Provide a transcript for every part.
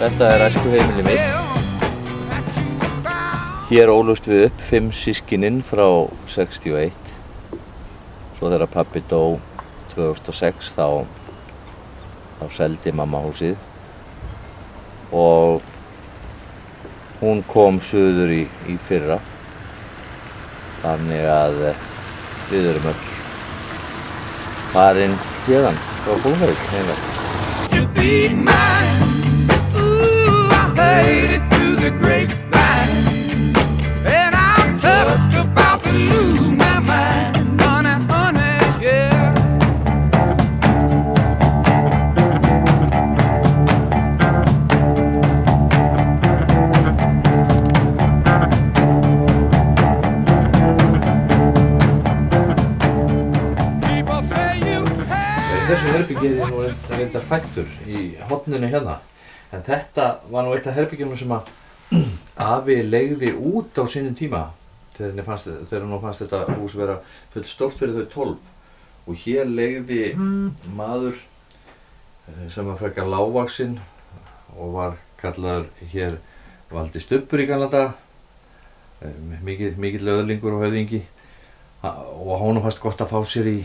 Þetta æskuheimili mitt. Hér ólust við upp 5 systkinin frá 61. Svo þegar pabbi dó 2006 þá seldi mamma húsið og hún kom suður í fyrra. Þannig að við erum öll farin héðan frá Búnavík heima. Made it through the grapevine, and I'm just about to lose my mind, honey, honey, yeah. People say you have. Í þessu herbyggi er ég nú reyndar fættur í horninu hérna. En þetta var nú eitt af herbyggjunum sem að afi leigði út á sínum tíma þegar hann fannst þetta hús vera fullt stórt fyrir þau 12. Og hér leigði maður sem var frekar lágvaxinn og var kallaður hér Valdi Stubbur í gamla daga, mikill öðlingur og höfðingi, og honum fannst gott að fá sér í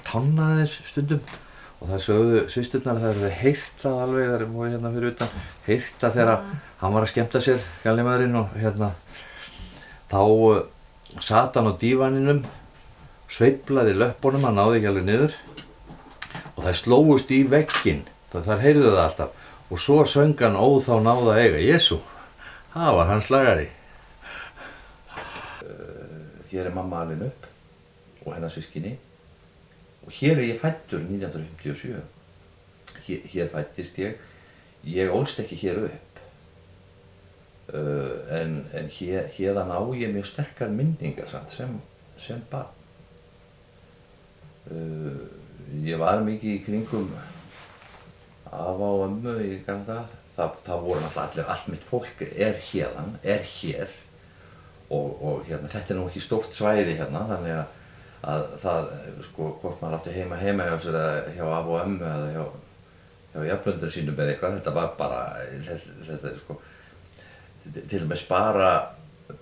tanna aðeins stundum. Og það sögðu systurnar að það hefði heyrt það alveg, þar voru hérna fyrir utan, heyrt það þegar hann var að skemmta sér, gamli maðurinn, og hérna þá sat hann á dívaninum, sveiflaði löppunum, hann náði ekki alveg niður og það slógust í vegginn, þar heyrðu það alltaf, og svo söng hann Ó þá náða eiga, Jesú, það var hans lagari. Hér er mamma alin upp og hennar systkini. Og hér er ég fæddur 1957. Hér fæddist ég. Ég ólst ekki hér upp. En hérðan á ég mjög sterkar minningar samt sem barn. Ég var mikið í kringum afa og ömmu í gamla daga. Það voru náttúrulega allt mitt fólk er hér. Og hérna, þetta er nú ekki stórt svæði hérna, þannig að það, sko, hvort maður átti heima hjá sér eða hjá afa og ömmu eða hjá jafnöldrum sínum eða eitthvað, þetta var bara, þetta er sko, til og með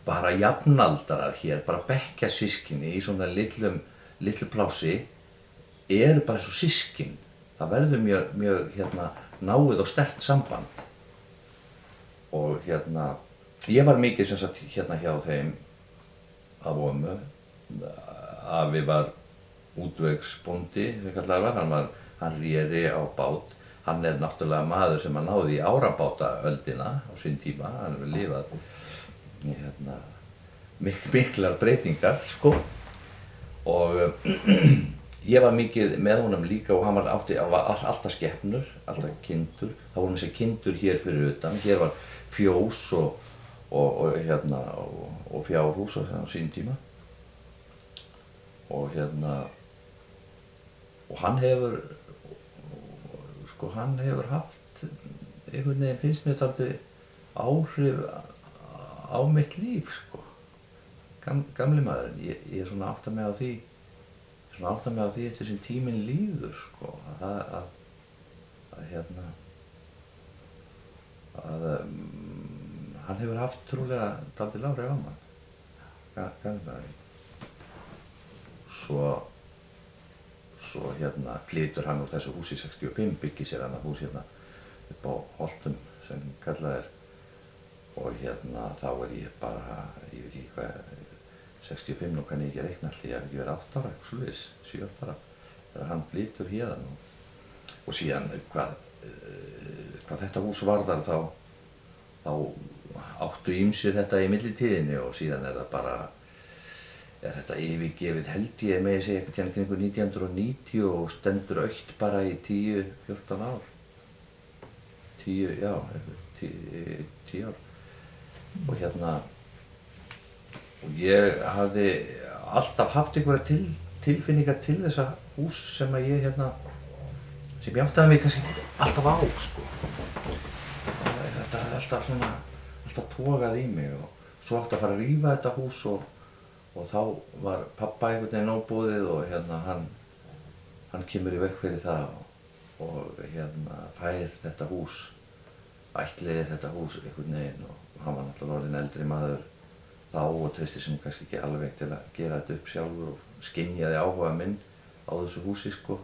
bara jafnaldarar hér, bara bekkjarsystkini í svona litlu plássi, eru bara eins og systkin. Það verður mjög hérna, náið og sterkt samband. Og hérna, ég var mikið sem sagt hérna hjá þeim afa og ömmu. Afi var útvegsbóndi, sem kallaður var, hann réri á bát. Hann er náttúrulega maður sem að náði í árabátaöldina á sín tíma, hann hefur lifað hérna, miklar breytingar, sko. Og ég var mikið með honum líka og hann átti alltaf skepnur, alltaf kindur. Það voru þessi kindur hér fyrir utan, hér var fjós og fjárhús á sín tíma. Og hérna, og hann hefur haft einhvern veginn finnst mér dálítið áhrif á mitt líf, sko. Gamli maðurinn, ég er svona átta mig á því eftir sem tíminn líður, sko, að hann hefur haft trúlega dálítið áhrif á mann, gamli maðurinn. Svo flytur hann úr þessu húsi 65, byggir sér annað hús hérna upp á Holtum sem kallað er, og þá er ég bara, ég veit ekki hvað, 65, nú kann ég ekki reikna allt, ég hef ekki verið 8 ára, eitthvað svoleiðis, 7-8 ára, þegar hann flytur héðan og síðan hvað þetta hús varðar þá áttu ýmsir þetta í millitíðinni og síðan er þetta yfirgefið, held ég með að segja eitthvað kringu 1990 og stendur autt bara í 10-14 ár. 10 ár. Og og ég hafði alltaf haft einhverja tilfinningar til þessa hús sem ég áttaði mig kannski ekki alltaf á, sko. Þetta er alltaf togað í mig og svo átti að fara að rífa þetta hús og þá var pappa einhvern veginn óboðið og hann kemur í veg fyrir það og fær þetta hús, ættleiðir þetta hús einhvern veginn og hann var náttúrulega orðinn eldri maður þá og treysti sem kannski ekki alveg til að gera þetta upp sjálfur og skynjaði áhuga minn á þessu húsi, sko.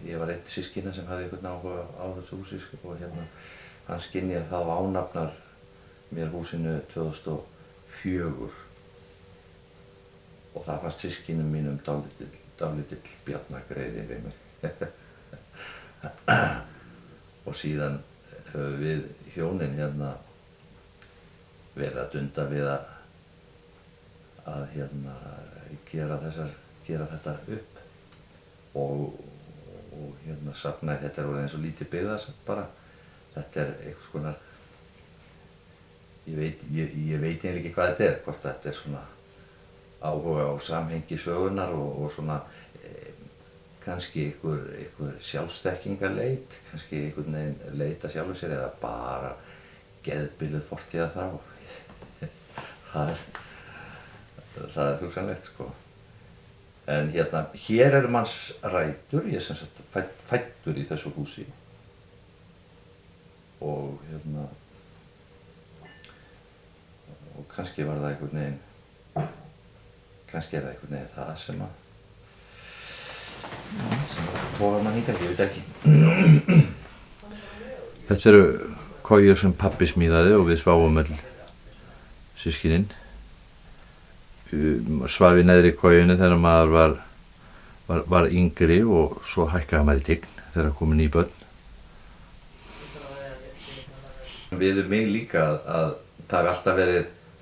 Ég var einn systkina sem hafði einhvern áhuga á þessu húsi, sko, og hann skynjaði það og ánafnar mér húsinu 2004 og það fannst systkinum mínum dálítill bjarnagreiði við mig. Og síðan höfum við hjónin verið að dunda við að gera þetta upp og safnaði, þetta er orðið eins og lítið byggðasafn bara. Þetta er einhvers konar, ég veit eiginlega ekki hvað þetta er, hvort þetta er svona áhuga á samhengi sögunnar og svona kannski einhver sjálfsþekkingarleit, kannski einhvern veginn leita sjálfum sér eða bara geðbiluð fortíðar þá. Það er hugsanlegt, sko. En hér eru manns rætur, ég er sem sagt fæddur í þessu húsi og og kannski var það einhvern veginn, kannski er það einhvern veginn það sem togar mann hingað, ég veit ekki. Þetta eru kojur sem pabbi smíðaði og við sváfum öll systkinin. Svaf í neðri kojunni þegar maður var yngri og svo hækkaði maður í tign þegar komin ný börn. Við mig líka að það hefur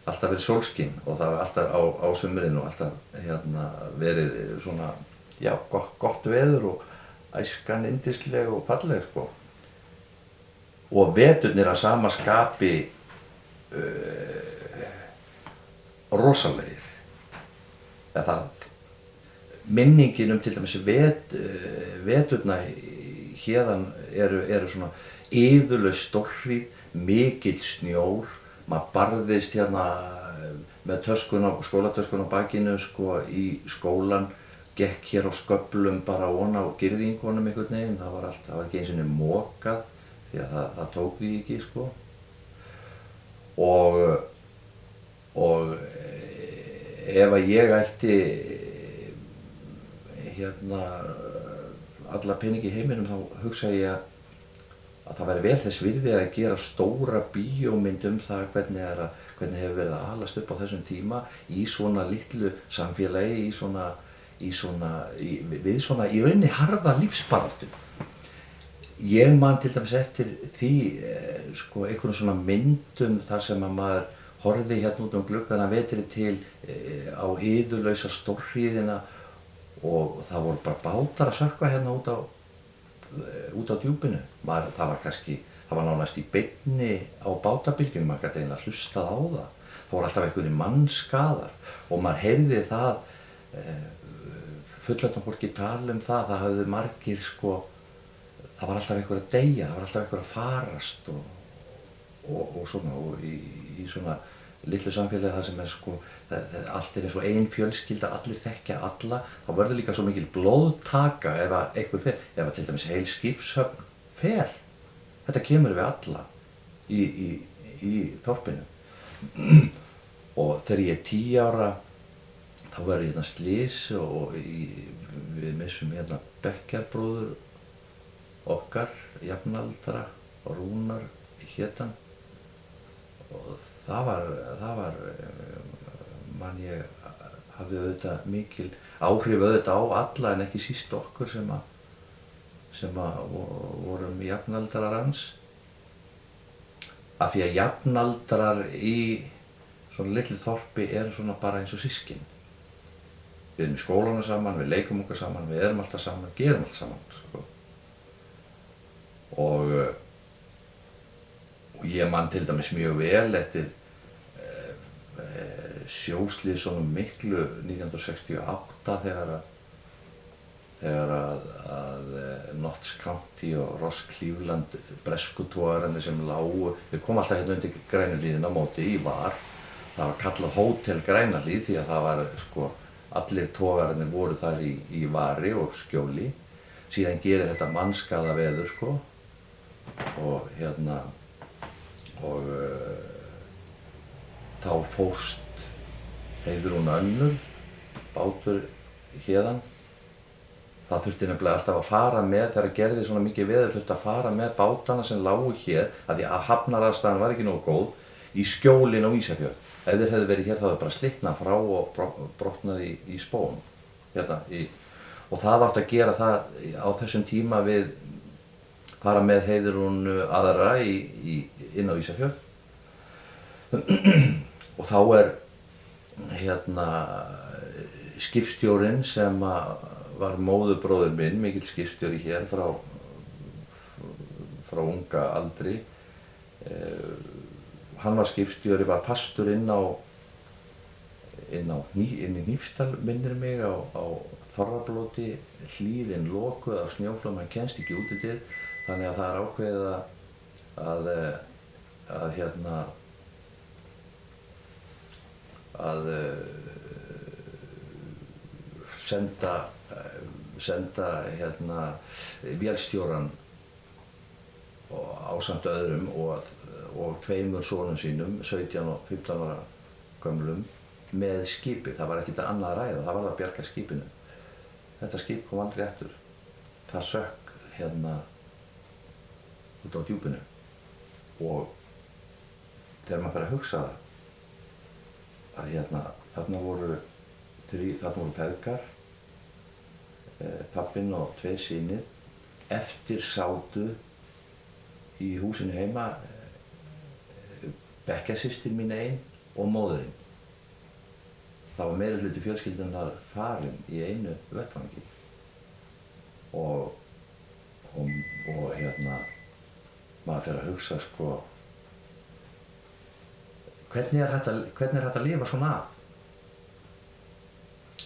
alltaf verið sólskin og það hefur alltaf á sumrin og alltaf verið svona, já, gott veður og æskan yndisleg og falleg, sko. Og veturnir að sama skapi rosalegir. Minningin til dæmis veturna héðan eru svona iðulaus stórhríð, mikill snjór, maður barðist með skólatöskuna á bakinu, sko, í skólan, gekk hér á sköflum bara ofan á girðingunum einhvern veginn, það var ekki einu sinni mokað því að það tók því ekki, sko. Og ef að ég ætti alla peningi í heiminum þá hugsa ég að það væri vel þess virði að gera stóra bíómynd það hvernig hefur verið að alast upp á þessum tíma í svona litlu samfélagi, við svona í rauninni harða lífsbaráttu. Ég man til dæmis eftir því, sko, einhvern svona myndum þar sem að maður horfði út gluggann að vetri til á iðulausa stórhríðina og það voru bara bátar að sökkva út á djúpinu. Það var nánast í beinni á bátabylgjunni, maður gat eiginlega hlustað á það. Það voru alltaf einhverjir mannskaðar og maður heyrði það, fullorðna fólki tala það hafði margir, sko, það var alltaf einhver að deyja, það var alltaf einhver að farast og svona, og í svona litlu samfélagi það sem sko, allt eins og ein fjölskylda, allir þekkja alla, þá verður líka svo mikil blóðtaka ef að einhver fer, ef að til dæmis heil skipshöfn fer, þetta kemur við alla í þorpinu. Og þegar ég er 10 ára, þá verður hérna slys og við missum hérna bekkjarbróður okkar, jafnaldra, Rúnar hét hann, og það var man ég hafði auðvitað mikil áhrif auðvitað á alla en ekki síst okkur sem að vorum jafnaldrar hans, af því að jafnaldrar í svona litlu þorpi eru svona bara eins og systkin. Við erum í skólanu saman, við leikum okkur saman, við erum alltaf saman, gerum allt saman, sko. Og ég man til dæmis mjög vel eftir sjóslys svona miklu 1968 þegar að Notts County og Ross Cleveland breskutogararnir sem lágu, við komum alltaf hérna undir Grænalíðina á móti í VAR, það var kallað Hótel Grænalíð því að það var sko, allir togararnir voru þar í vari og skjóli, síðan gerir þetta mannskaða veður sko, og hérna þá fórst Heiðrún önnur bátur héðan. Það þurfti nefnilega alltaf að fara með, þegar gerði svona mikið veður, þurfti að fara með bátana sem lágu hér, af því að hafnaraðstaðan var ekki nógu góð, í skjólin á Ísafjörð. Ef þeir hefðu verið hér þá hefðu bara slitnað frá og brotnað í spón. Hérna, og það átti að gera það á þessum tíma við fara með Heiðrún aðra inn á Ísafjörð. Og þá hérna skipstjórinn sem var móðurbróðir minn, mikill skipstjóri hér frá unga aldri. Hann var skipstjóri, var pastur inn í Hnífsdal, minnir mig, á Þorrablóti, hlíðin lokuð af snjóflóðum, hann kemst ekki út í dyr, þannig að það er ákveðið að senda hérna vélstjórann ásamt öðrum og 2 sonum sínum, 17 og 15 ára gömlum, með skipið. Það var ekkert annað að ræða, það var að bjarga skipinu. Þetta skip kom aldrei aftur. Það sökk hérna út á djúpinu, og þegar maður fer að hugsa það, að hérna, þarna voru feðgar, pabbinn og 2 synir, eftir sátu í húsinu heima bekkjarsystir mín ein og móðirin. Það var meiri hluti fjölskyldunar farin í einu vettvangi, og hérna maður fer að hugsa sko, hvernig er hægt að lifa svona af?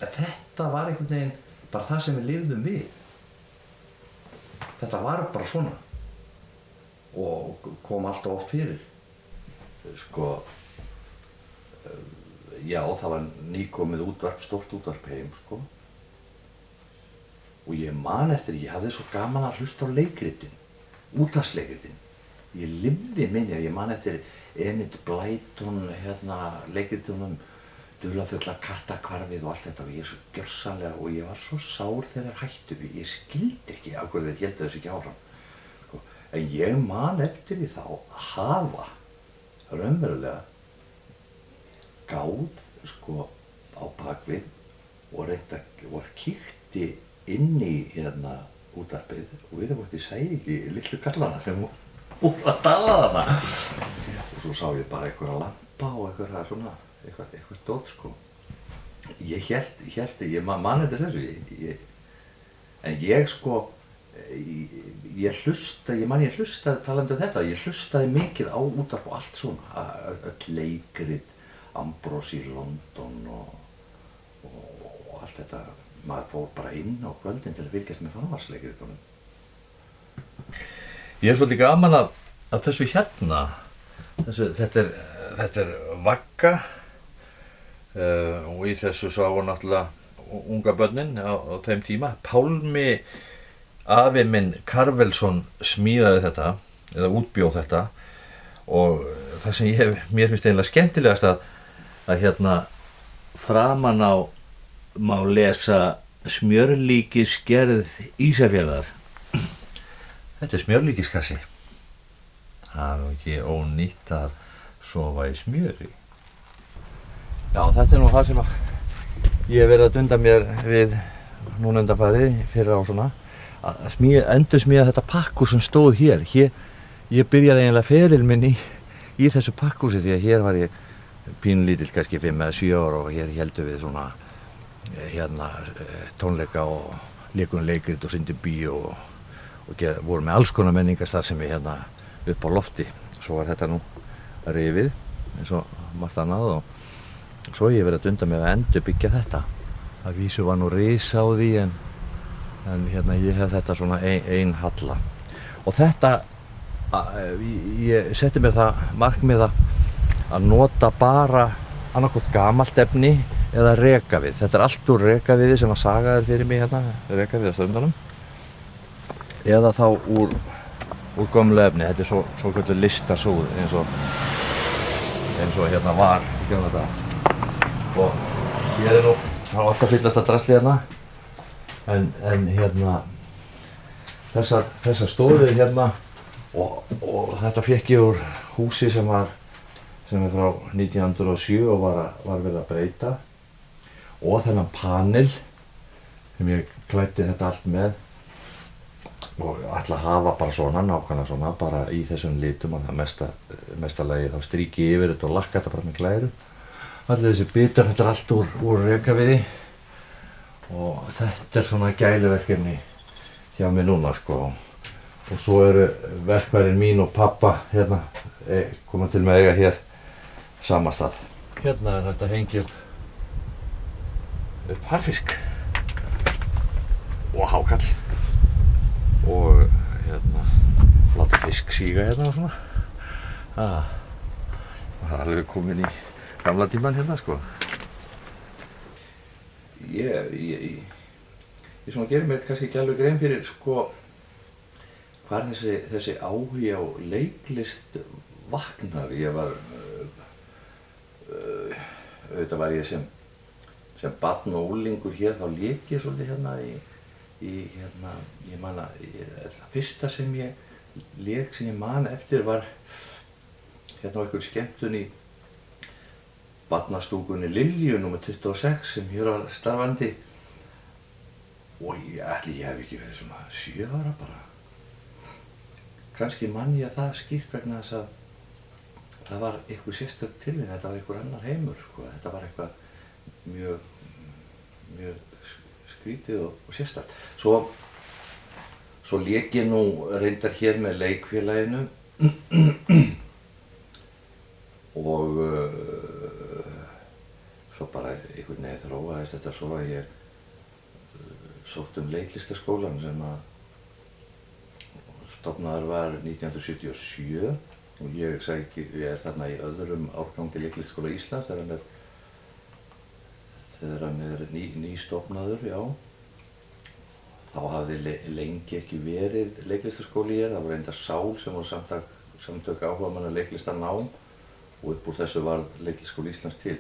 Þetta var einhvern veginn bara það sem við lifðum við. Þetta var bara svona, og kom alltaf oft fyrir. Sko, já, það var nýkomið stórt útvarp heim, sko. Og ég man eftir, ég hafði svo gaman að hlusta á leikritin, útvarpsleikritin. Ég lifði minni, ég man eftir Enid Blyton, leikritunum, Dularfulla kattakvarfið og allt þetta, og ég er svo gjörsamlega, og ég var svo sár þegar hættu, ég skildi ekki af hverju þeir héldu þessu ekki áfram. Sko. En ég man eftir því þá að hafa raunverulega gáð sko, á bakvið og kíkti inn í útvarpið, og við hvort ég segi ekki litlu kallana sem voru að tala þarna. Og svo sá ég bara einhverja lampa og einhverja svona, eitthvað dót sko. Ég hélt, ég man eftir þessu, en ég sko, ég hlustaði talandi um þetta, ég hlustaði mikið á útvarp og allt svona, öll leikrit, Ambrose í London og allt þetta, maður fór bara inn á kvöldin til að fylgjast með framhaldsleikritunum. Ég svolítið gaman af þessu hérna. Þetta er vagga og í þessu sváfu náttúrulega unga börnin á þeim tíma. Pálmi afi minn Karvelsson smíðaði þetta eða útbjóð þetta og það sem mér finnst eiginlega skemmtilegast að hérna framan á má lesa smjörlíkisgerð Ísafjarðar. Þetta er smjörlíkiskassi. Það er ekki ónýtt að sofa í smjöri. Já, þetta er nú það sem ég hef verið að dunda mér við núna undanfarið fyrir á svona að endursmíða þetta pakkhús sem stóð hér. Ég byrjaði eiginlega feril minn í þessu pakkhúsi því að hér var ég pínlítill, kannski 5 eða 7 ára og hér héldum við svona tónleika og leikum leikrit og syndum bíó og vorum með alls konar menningarstarfsemi hérna upp á lofti. Svo var þetta nú rifið eins og margt annað og svo ég verið að dunda með að endurbyggja þetta. Að vísu var nú risa á því en hérna ég hef þetta svona ein halla. Og þetta, ég setti mér það markmið að nota bara annaðhvort gamalt efni eða rekavið. Þetta er allt úr rekaviði sem að sagaður fyrir mig hérna, rekavið á stöndunum. Eða þá úr gömlu efni. Þetta er svo kvöldu listasúð eins og hérna var í gamla daga. Og hér er nú, það var alltaf fyllast að drasli hérna. En hérna, þessar stofur hérna og þetta fékk ég úr húsi sem er frá 1907 og var verið að breyta. Og þennan panel sem ég klæddi þetta allt með og ætla að hafa bara svona, nákvæmlega svona, bara í þessum litum og það mesta lagi þá stríki yfir þetta og lakka þetta bara með glæru. Allir þessi bitar, þetta er allt úr rekaviði og þetta er svona gæluverkefni hjá mér núna sko. Og svo eru verkfærin mín og pappa hérna, koma til með að eiga hér sama stað. Hérna er hægt að hengja upp harfisk og hákall og hérna láta fisk síga hérna og svona. Það er alveg komin í gamla tímann hérna sko. Ég svona gerir mér kannski ekki alveg grein fyrir sko hvar þessi áhugi á leiklist vaknar. Ég var auðvitað var ég sem barn og unglingur hér, þá lék ég svolítið hérna hérna, ég man að það fyrsta sem ég lék sem ég man eftir var hérna á einhver skemmtun í barnastúkunni Lilju nr. 26 sem hér var starfandi og ég hef ekki verið svona 7 ára bara. Kannski man ég að það skýrt vegna þess að það var eitthvað sérstök tilvíð, þetta var einhver annar heimur sko, þetta var eitthvað mjög skrítið og sérstakt. Svo lék ég nú reyndar hér með leikfélaginu og svo bara einhvern veginn þróaðist þetta svo að ég sótt leiklistarskólann sem að stofnaður var 1977 og ég er þarna í öðrum árgangi Leiklistarskóla Íslands þegar hann er nýstofnaður, já. Þá hafði lengi ekki verið leiklistarskóli hér, það var reyndar Sál sem var samtök áhugamanna leiklistarnám og upp úr þessu varð Leiklistarskóli Íslands til.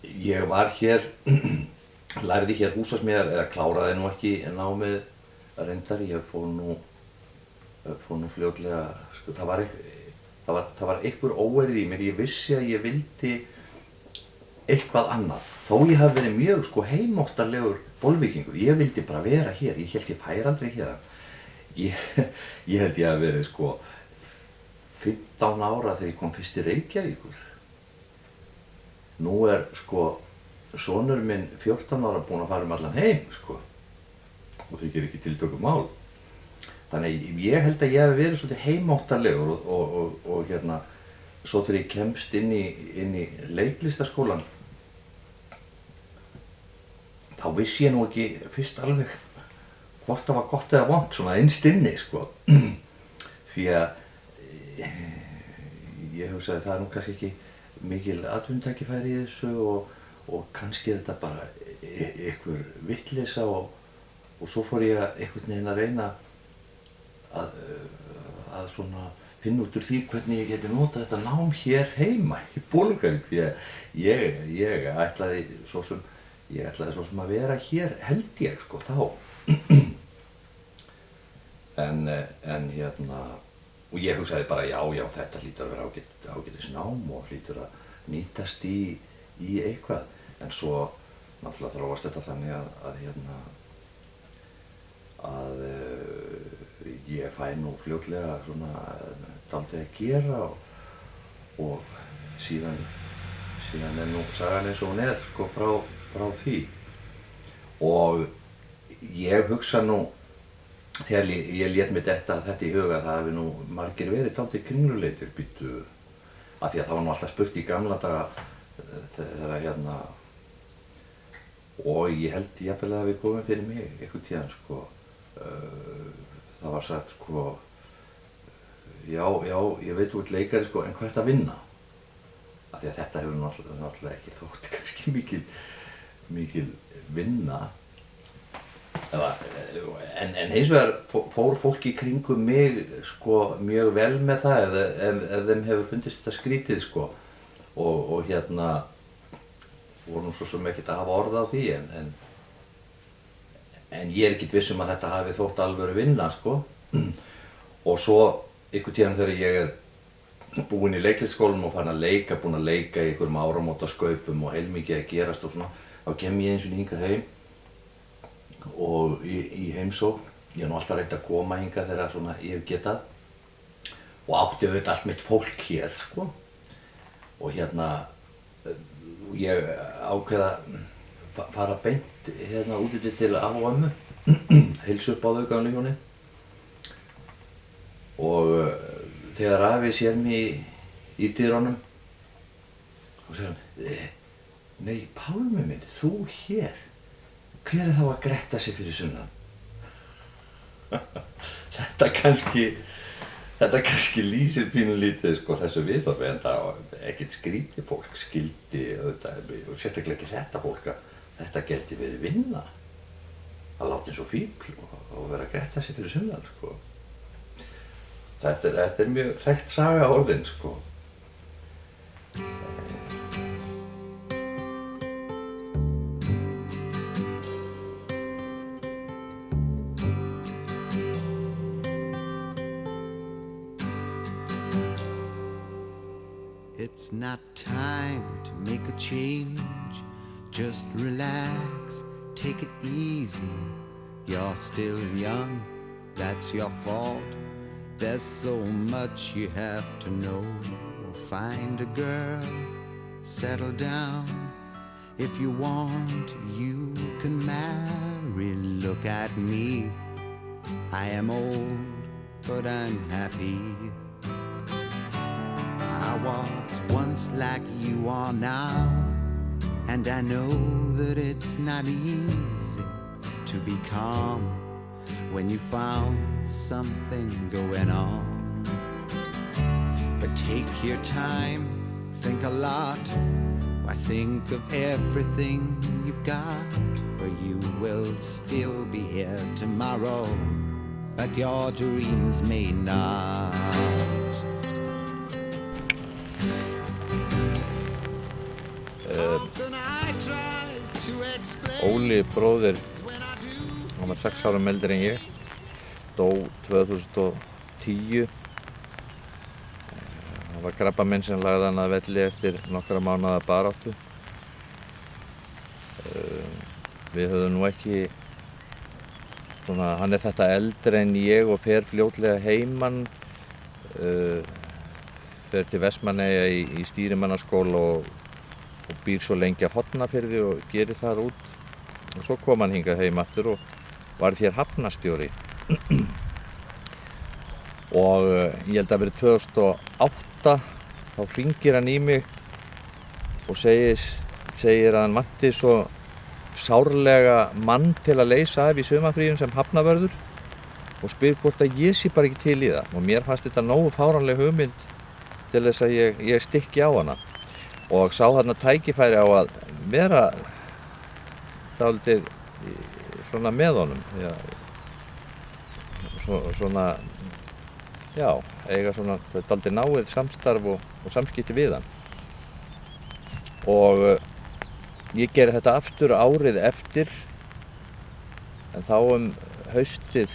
Ég var hér, lærði hér húsasmíðar eða kláraði nú ekki námið reyndar, ég fór nú fljótlega, sko, það var einhver óeirð í mér, ég vissi að ég vildi eitthvað annað. Þó ég hafi verið mjög sko heimóttarlegur bolvíkingur, ég vildi bara vera hér, ég held ég færi aldrei hér. Ég held ég hafi verið sko 15 ára þegar ég kom fyrst til Reykjavíkur. Nú er sko sonur minn 14 ára búinn að fara allan heim sko og þykir ekki tiltökumál. Þannig ég held að ég hef verið svolítið heimóttarlegur og hérna, svo þegar ég kemst inn í leiklistarskólann, þá vissi ég nú ekki fyrst alveg hvort það var gott eða vont svona innst inni sko. Því að ég hugsaði það nú kannski ekki mikil atvinnutækifæri í þessu og kannski þetta bara einhver vitleysa og svo fór ég einhvern veginn að reyna að svona finna út úr því hvernig ég geti notað þetta nám hér heima í Bolungarvík því að ég ætlaði svo sem að vera hér held ég sko þá en og ég hugsaði bara já þetta hlýtur að vera ágætis nám og hlýtur að nýtast í eitthvað en svo náttúrulega þróast þetta þannig að ég fæ nú fljótlega svona dálítið að gera og síðan er nú sagan eins og hún er sko frá því og ég hugsa nú þegar ég lét mér þetta í huga það hafi nú margir verið dálítið kringluleitir býttu af því að það var nú alltaf spurt í gamla daga þegar og ég held jafnvel að það hafi komið fyrir mig einhvern tíðan sko það var sagt sko já, ég veit þú ert leikari sko en hvað ertu að vinna? Af því að þetta hefur náttúrulega ekki þótt kannski mikil vinna en hins vegar fór fólk í kringum mig sko mjög vel með það ef þeim hefur fundist þetta skrítið sko og voru nú svo sem ekkert að hafa orð á því en ég er ekkert viss um að þetta hafi þótt alvöru vinna sko og svo einhvern tíðan þegar ég er búinn í leiklisskólanum og búinn að leika í einhverjum áramótaskaupum og heilmikið að gerast og svona þá kem ég eins og hingað heim og í heimsókn ég hef nú alltaf reynt að koma hingað þegar svona ég hef getað og átti auðvitað allt mitt fólk hér sko og ég ákveða fara beint úti til afa og ömmu heilsa upp á þau gamlu hjónin og þegar afi sér mig í dyrunum og segir hann nei Pálmi minn, þú hér hver er þá að gretta sig fyrir sunnan? Þetta kannski lýsir pínulítið sko þessu viðhorfi en það var ekkert skrítið fólk skildi auðvitað og sérstaklega ekki þetta fólk að þetta geti verið vinna að láta eins og fífl og vera að gretta sig fyrir sunnan sko. Þetta er mjög þekkt saga orðin sko. It's not time to make a change. Just relax, take it easy. You're still young, that's your fault. There's so much you have to know. Find a girl, settle down. If you want, you can marry. Look at me, I am old, but I'm happy. I was once like you are now, and I know that it's not easy to be calm when you found something going on. But take your time, think a lot. Why think of everything you've got? For you will still be here tomorrow, but your dreams may not. Óli bróðir, hann var 6 árum eldri en ég, dó 2010. Það var krabbamein sem lagði hann að velli eftir nokkra mánaða baráttu. Við höfðum nú ekki, hann er þetta eldri en ég og fer fljótlega heiman, fer til Vestmannaeyja í stýrimannaskóla og býr svo lengi að Hornafirði og gerir þar út. Og svo kom hann hingað heim aftur og varð hér hafnarstjóri. Og ég held að verið 2008, þá hringir hann í mig og segir að hann vanti svo sárlega mann til að leysa af í sumarfríum sem hafnavörður og spyr hvort að ég sé bara ekki til í það, og mér fannst þetta nógu fáránleg hugmynd til þess að ég stykki á hana og sá þarna tækifæri á að vera dálítið svona með honum, svona, já, eiga svona dálítið náið samstarf og samskipti við hann. Og ég gerði þetta aftur árið eftir, en þá haustið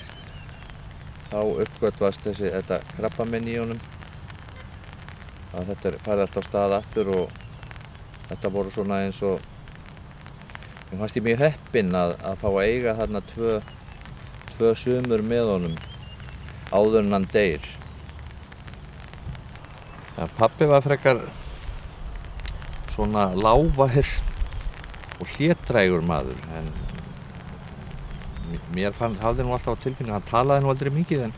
þá uppgötvast þetta krabbamein í honum. Að þetta farið alltaf af stað aftur og þetta voru svona eins og mér fannst ég mjög heppinn að fá að eiga þarna tvö sumur með honum áður en hann deyr. Ja, pabbi var frekar svona lágvær og hlédrægur maður, en mér hafði nú alltaf á tilfinningu, hann talaði nú aldrei mikið, en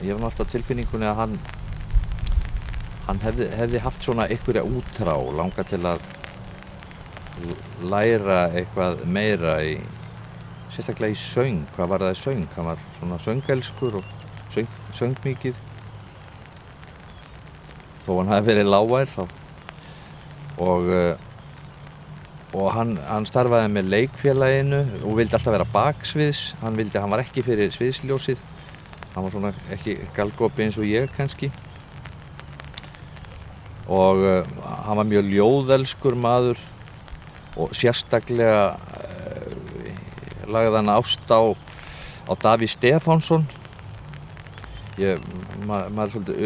ég var nú alltaf á tilfinningunni að hann hefði haft svona einhverja útrá, langa til að læra eitthvað meira sérstaklega í söng. Hvað var það í söng? Hann var svona söngelskur og söng mikið. Þó hann hafi verið lágvær þá. Og hann starfaði með leikfélaginu og vildi alltaf vera baksviðs. Hann var ekki fyrir sviðsljósið. Hann var svona ekki galgopi eins og ég kannski. Og hann var mjög ljóðelskur maður og sérstaklega lagði hann ást á Davíð Stefánsson. Maður er svolítið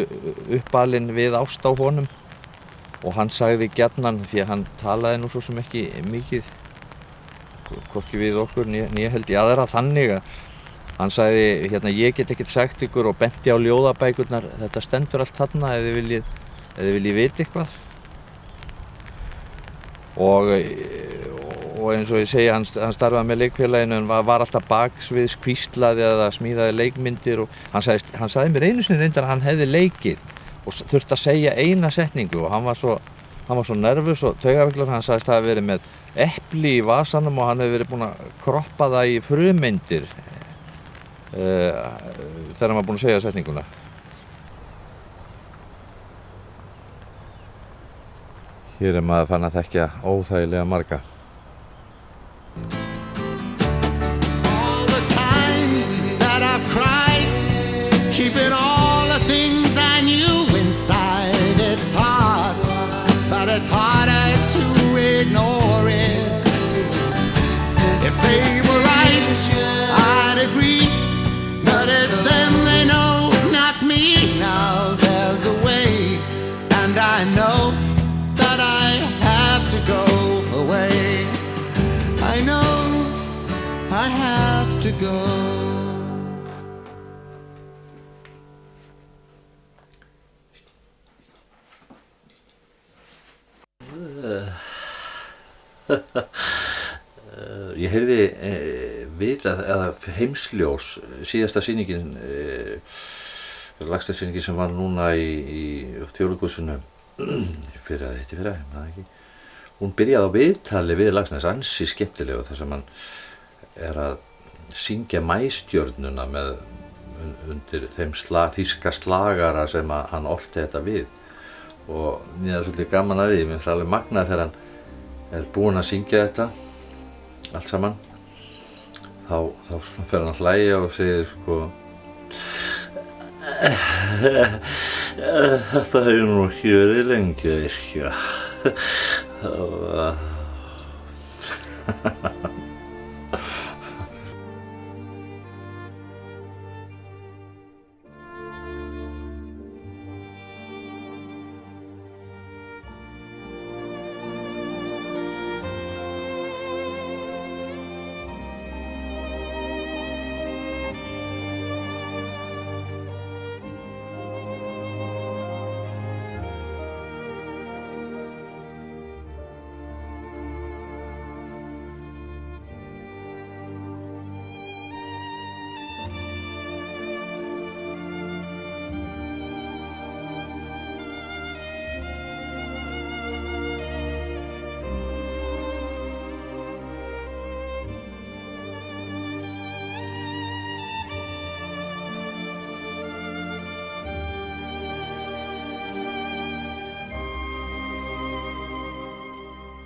uppalinn við ást á honum og hann sagði gjarnan, því að hann talaði nú svo sem ekki mikið, hvorki við okkur né held í aðra, þannig að hann sagði, ég get ekkert sagt ykkur, og benti á ljóðabækurnar, þetta stendur allt þarna ef þið viljið vita eitthvað. Og eins og ég segi, hann starfaði með leikfélaginu en var alltaf baksviðs, hvíslaði eða smíðaði leikmyndir, og hann sagði mér einu sinni reyndar að hann hefði leikið og þurfti að segja eina setningu og hann var svo nervus og taugaveiklur. Hann sagðist að hafa verið með epli í vasanum og hann hefði verið búinn að kroppa það í frumeindir þegar hann var búinn að segja setninguna. Hér maður fann að þekkja óþægilega marga. All the times that I've cried, keeping all the things I knew inside. It's hard, but it's harder to ignore it. If they were right, I'd agree, but it's them they know, not me. Now there's a way, and I know that I have to go away. I know I have to go. Ég heyrði vitað eða heimsljós, síðasta sýningin, Laxness-sýningin sem var núna í Þjóðleikhúsinu fyrra, maður ekki. Hún byrjaði á viðtali við Laxness, ansi skemmtilegu, þar sem hann er að syngja Maístjörnuna með undir þeim þýska slagara sem hann orti þetta við. Og mér er svolítið gaman að því, mér finnst það alveg magnað þegar hann er búinn að syngja þetta allt saman. Þá fer hann að hlæja og segir sko: Þetta hefur nú ekki verið lengi að yrkja.